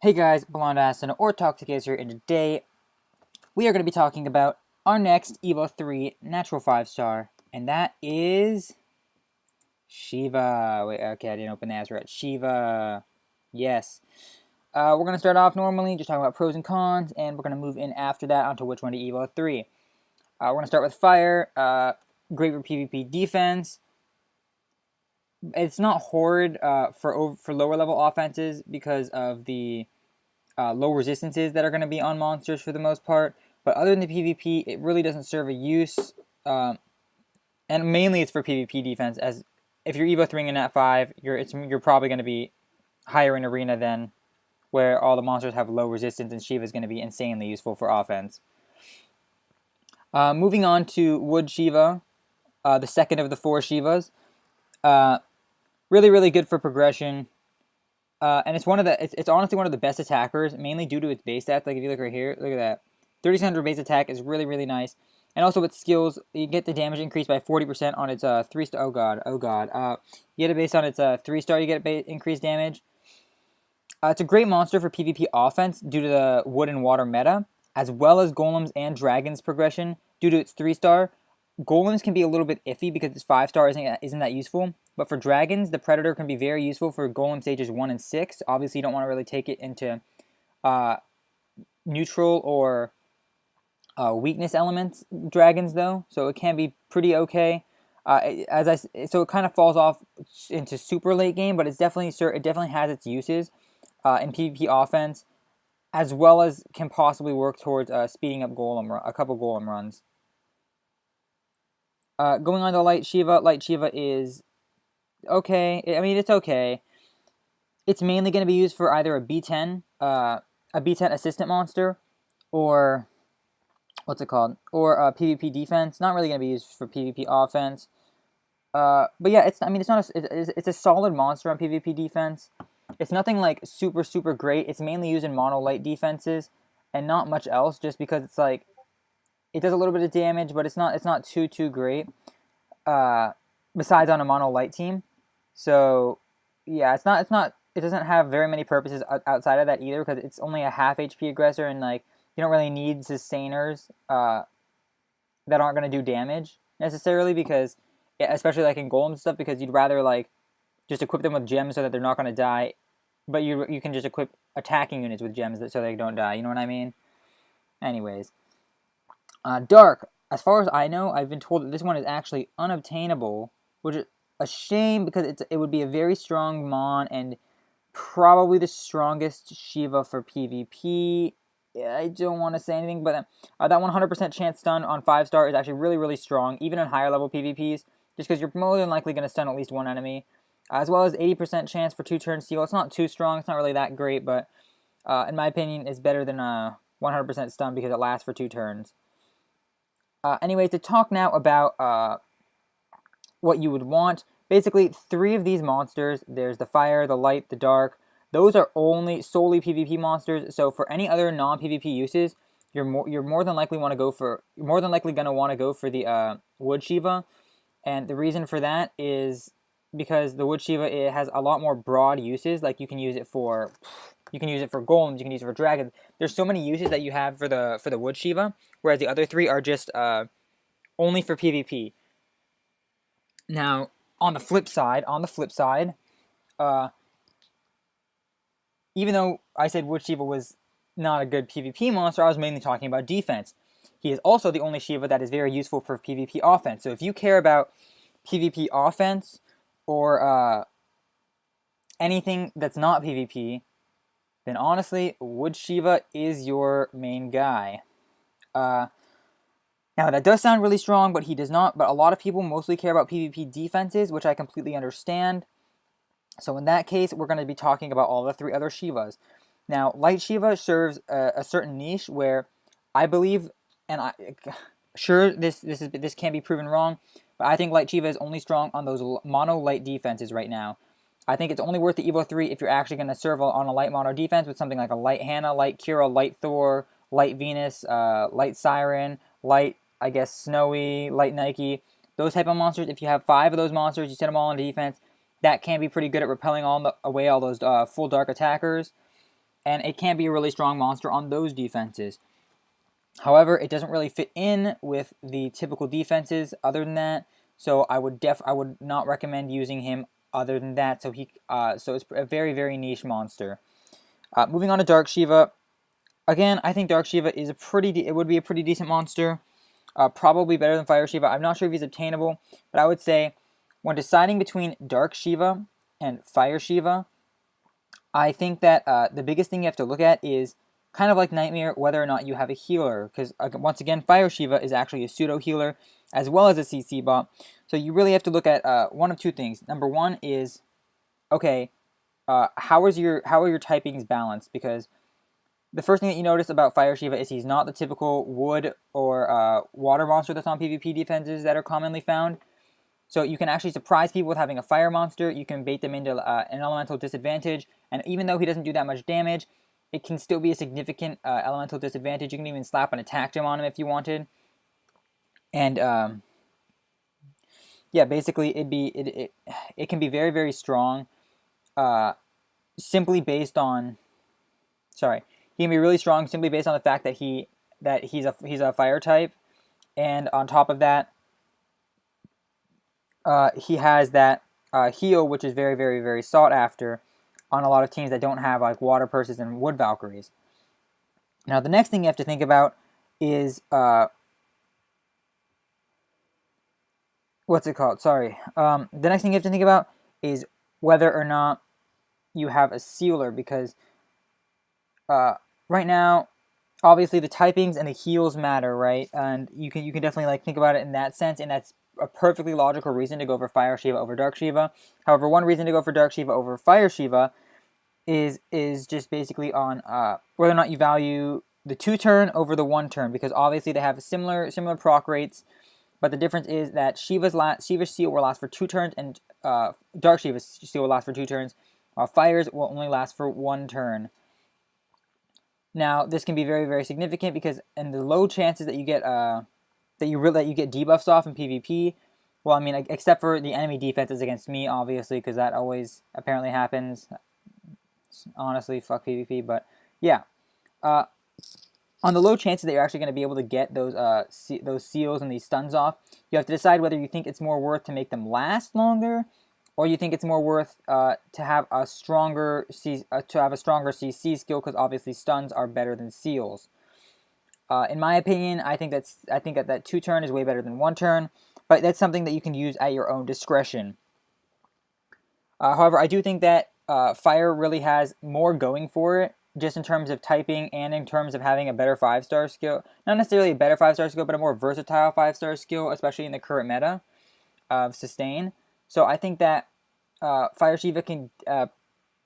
Hey guys, Blonde Aston or Toxic Ace here, and today we are going to be talking about our next Evo 3 natural 5-star, and that is Shiva. Wait, okay, I didn't open the answer right. Shiva. Yes. We're going to start off normally, just talking about pros and cons, and we're going to move in after that onto which one to Evo 3. We're going to start with Fire. Great for PvP defense. It's not horrid for lower level offenses because of the low resistances that are going to be on monsters for the most part. But other than the PvP, it really doesn't serve a use. And mainly it's for PvP defense, as if you're Evo 3ing in Nat 5, you're probably going to be higher in Arena than where all the monsters have low resistance, and Shiva is going to be insanely useful for offense. Moving on to Wood Shiva, the second of the 4 Shivas. Really good for progression. And it's honestly one of the best attackers, mainly due to its base stats. Like if you look right here, look at that. 3600 base attack is really nice. And also its skills, you get the damage increased by 40% on its 3-star. Oh god. You get it based on its 3-star, you get increased damage. It's a great monster for PvP offense due to the wood and water meta, as well as golems and dragons progression due to its 3-star. Golems can be a little bit iffy because its 5-star isn't that useful. But for dragons, the predator can be very useful for golem stages 1 and 6. Obviously, you don't want to really take it into neutral or weakness elements dragons though, so it can be pretty okay. So it kind of falls off into super late game, but it definitely has its uses in PvP offense, as well as can possibly work towards speeding up a couple golem runs. Going on to Light Shiva is okay. I mean, it's okay. It's mainly going to be used for either a B10 assistant monster, or what's it called? Or PvP defense. Not really going to be used for PvP offense. But yeah, it's a solid monster on PvP defense. It's nothing like super great. It's mainly used in mono light defenses and not much else, just because it's like it does a little bit of damage, but it's not too great. Besides on a mono light team. So yeah, it doesn't have very many purposes outside of that either, because it's only a half HP aggressor, and like you don't really need sustainers that aren't going to do damage necessarily, because especially like in golem stuff, because you'd rather like just equip them with gems so that they're not going to die, but you can just equip attacking units with gems so they don't die. You know what I mean? Anyways, Dark. As far as I know, I've been told that this one is actually unobtainable, which is a shame because it would be a very strong mon and probably the strongest Shiva for PvP. I don't want to say anything, but that 100% chance stun on 5-star is actually really strong, even in higher level PvPs, just because you're more than likely going to stun at least one enemy, as well as 80% chance for 2-turn steal. It's not too strong, it's not really that great, but in my opinion, it's better than a 100% stun because it lasts for 2 turns. Anyway, to talk now about what you would want. Basically, 3 of these monsters, there's the Fire, the Light, the Dark. Those are solely PvP monsters. So for any other non-PvP uses, you're more than likely going to go for the Wood Shiva. And the reason for that is because the Wood Shiva, it has a lot more broad uses. Like you can use it for golems, you can use it for dragons. There's so many uses that you have for the Wood Shiva, whereas the other 3 are just only for PvP. Now, on the flip side, even though I said Wood Shiva was not a good PvP monster, I was mainly talking about defense. He is also the only Shiva that is very useful for PvP offense. So if you care about PvP offense or anything that's not PvP, then honestly, Wood Shiva is your main guy. Now, that does sound really strong, but he does not. But a lot of people mostly care about PvP defenses, which I completely understand. So in that case, we're going to be talking about all the 3 other Shivas. Now, Light Shiva serves a certain niche where I believe, and this can't be proven wrong, but I think Light Shiva is only strong on those mono light defenses right now. I think it's only worth the Evo 3 if you're actually going to serve on a light mono defense with something like a Light Hannah, Light Kira, Light Thor, Light Venus, Light Siren, Light, I guess, Snowy, Light Nike. Those type of monsters, if you have 5 of those monsters, you set them all on defense, that can be pretty good at repelling away all those full dark attackers. and it can be a really strong monster on those defenses. However, it doesn't really fit in with the typical defenses other than that, so I would not recommend using him other than that. So it's a very, very niche monster. Moving on to Dark Shiva. Again, I think Dark Shiva is it would be a pretty decent monster. Probably better than Fire Shiva. I'm not sure if he's obtainable, but I would say when deciding between Dark Shiva and Fire Shiva, I think that the biggest thing you have to look at is kind of like Nightmare, whether or not you have a healer. Because once again, Fire Shiva is actually a pseudo healer as well as a CC bot. So you really have to look at one of two things. Number one is, okay, how are your typings balanced? Because the first thing that you notice about Fire Shiva is he's not the typical wood or water monster that's on PvP defenses that are commonly found. So you can actually surprise people with having a fire monster. You can bait them into an elemental disadvantage. And even though he doesn't do that much damage, it can still be a significant elemental disadvantage. You can even slap an attack gem on him if you wanted. And yeah, basically it can be very, very strong. Simply based on, he can be really strong simply based on the fact that he's a fire type, and on top of that, he has that heal, which is very, very, very sought after on a lot of teams that don't have like water purses and wood valkyries. Now, the next thing you have to think about is what's it called? Sorry. The next thing you have to think about is whether or not you have a sealer, because right now, obviously the typings and the heals matter, right? And you can definitely like think about it in that sense, and that's a perfectly logical reason to go for Fire Shiva over Dark Shiva. However, one reason to go for Dark Shiva over Fire Shiva is just basically on whether or not you value the 2-turn over the 1-turn, because obviously they have similar proc rates, but the difference is that Shiva's seal will last for 2 turns, and Dark Shiva's seal will last for 2 turns, while Fire's will only last for 1 turn. Now, this can be very, very significant because in the low chances that you get that you get debuffs off in PvP, well, I mean, except for the enemy defenses against me, obviously, because that always apparently happens. Honestly, fuck PvP, but yeah. On the low chances that you're actually going to be able to get those seals and these stuns off, you have to decide whether you think it's more worth to make them last longer, or you think it's more worth to have a stronger CC skill, because obviously stuns are better than seals. In my opinion, I think that 2-turn is way better than 1-turn, but that's something that you can use at your own discretion. However, I do think that Fire really has more going for it, just in terms of typing and in terms of having a better 5-star skill. Not necessarily a better 5-star skill, but a more versatile 5-star skill, especially in the current meta of sustain. So I think that Fire Shiva can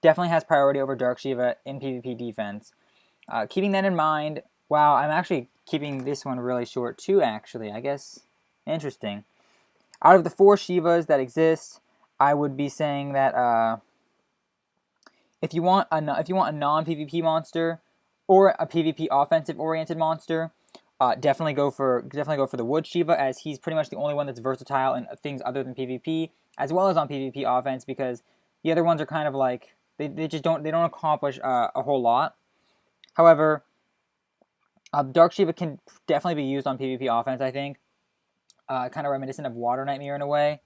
definitely has priority over Dark Shiva in PvP defense. Keeping that in mind, wow, I'm actually keeping this one really short too, actually. I guess, interesting. Out of the 4 Shivas that exist, I would be saying that if you want a non-PvP monster or a PvP offensive-oriented monster, definitely go for the Wood Shiva, as he's pretty much the only one that's versatile in things other than PvP, as well as on PvP offense, because the other ones are kind of like they don't accomplish a whole lot. However, Dark Shiva can definitely be used on PvP offense, I think. Kind of reminiscent of Water Nightmare in a way.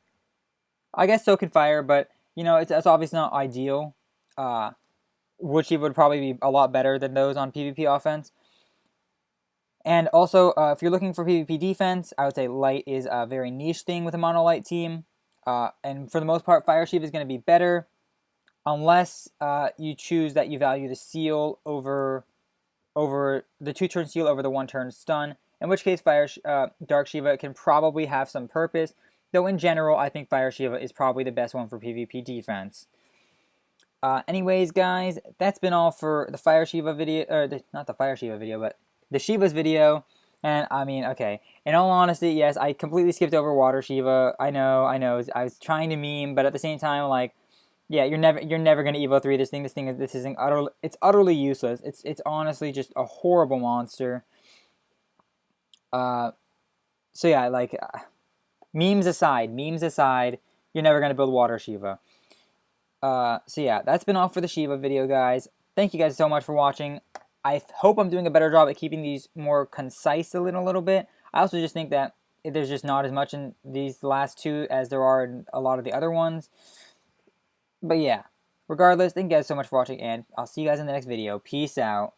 I guess so can Fire, but you know, it's obviously not ideal. Wood Shiva would probably be a lot better than those on PvP offense. And also, if you're looking for PvP defense, I would say Light is a very niche thing with a mono Light team. And for the most part, Fire Shiva is going to be better, unless you choose that you value the seal over the 2-turn seal over the 1-turn stun. In which case, Dark Shiva can probably have some purpose. Though in general, I think Fire Shiva is probably the best one for PvP defense. Anyways, guys, that's been all for the Fire Shiva video, or not the Fire Shiva video, but the Shivas video. And I mean, okay, in all honesty, yes, I completely skipped over Water Shiva. I know, I was trying to meme, but at the same time, like, yeah, you're never gonna Evo 3 this thing. This isn't it's utterly useless. It's honestly just a horrible monster. So yeah, like, memes aside, you're never gonna build Water Shiva. So yeah, that's been all for the Shiva video, guys. thank you guys so much for watching. I hope I'm doing a better job at keeping these more concise a little bit. I also just think that there's just not as much in these last two as there are in a lot of the other ones. But yeah, regardless, thank you guys so much for watching, and I'll see you guys in the next video. Peace out.